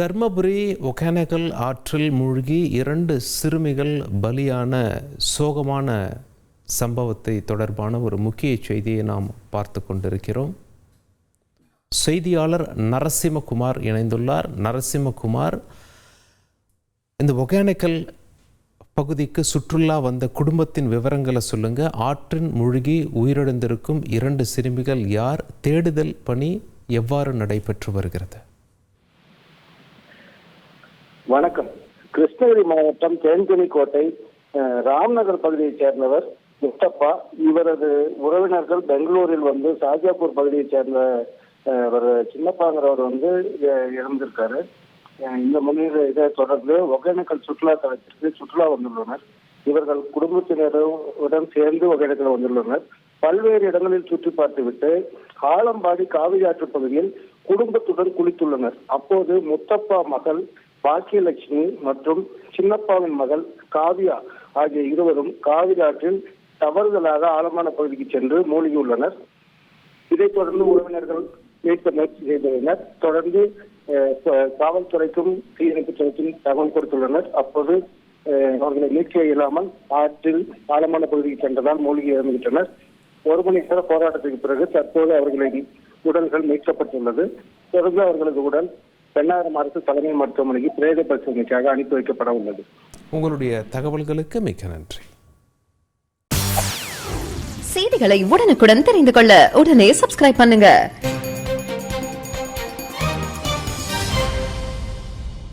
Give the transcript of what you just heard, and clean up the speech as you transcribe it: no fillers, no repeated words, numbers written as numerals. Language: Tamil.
தர்மபுரி ஒகேனக்கல் ஆற்றில் மூழ்கி 2 சிறுமிகள் பலியான சோகமான சம்பவத்தை தொடர்பான ஒரு முக்கிய செய்தியை நாம் பார்த்து கொண்டிருக்கிறோம். செய்தியாளர் நரசிம்மகுமார் இணைந்துள்ளார். நரசிம்மகுமார், இந்த ஒகேனக்கல் பகுதிக்கு சுற்றுலா வந்த குடும்பத்தின் விவரங்களை சொல்லுங்க. ஆற்றின் மூழ்கி உயிரிழந்திருக்கும் 2 சிறுமிகள் யார்? தேடுதல் பணி எவ்வாறு நடைபெற்று வருகிறது? வணக்கம். கிருஷ்ணகிரி மாவட்டம் தேன்கனிக்கோட்டை ராம்நகர் பகுதியைச் சேர்ந்தவர் முஸ்தபா. இவரது உறவினர்கள் பெங்களூரில் வந்து ஷாஜாப்பூர் பகுதியைச் சேர்ந்த ஒரு சின்னப்பாங்கிறவர் வந்து இறந்திருக்காரு. இந்த முன்னிலை இதை தொடர்ந்து ஒகேனக்கல் சுற்றுலா தலத்திற்கு சுற்றுலா வந்துள்ளனர். இவர்கள் குடும்பத்தினருடன் சேர்ந்து ஒகேனக்கல் வந்துள்ளனர். பல்வேறு இடங்களில் சுற்றி பார்த்துவிட்டு ஆலம்பாடி காவிரி ஆற்று பகுதியில் குடும்பத்துடன் குளித்துள்ளனர். அப்போது முத்தப்பா மகள் பாக்கியலட்சுமி மற்றும் சின்னப்பாவின் மகள் காவியா ஆகிய இருவரும் காவிரி ஆற்றில் தவறுதலாக ஆழமான பகுதிக்கு சென்று மூழ்கியுள்ளனர். இதைத் தொடர்ந்து உறவினர்கள் மீட்பு முயற்சி செய்துள்ளனர். தொடர்ந்து காவல்துறைக்கும் தீயணைப்பு துறைக்கும் தகவல் கொடுத்துள்ளனர். அப்போது அவர்களை மீட்க இயலாமல் ஆற்றில் ஆழமான பகுதிக்கு சென்றதால் மூழ்கி இறந்துவிட்டனர். 1 மணி நேர போராட்டத்திற்கு பிறகு தற்போது அவர்களின் உடல்கள் மீட்கப்பட்டுள்ளது. தொடர்ந்து அவர்களது உடல் பெண்ணாயிரம் அரசு தலைமை மருத்துவமனைக்கு பிரேத பரிசோதனைக்காக அனுப்பி வைக்கப்பட உள்ளது. உங்களுடைய தகவல்களுக்கு மிக்க நன்றி. செய்திகளை உடனுக்குடன் தெரிந்து கொள்ள உடனே சப்ஸ்கிரைப் பண்ணுங்க.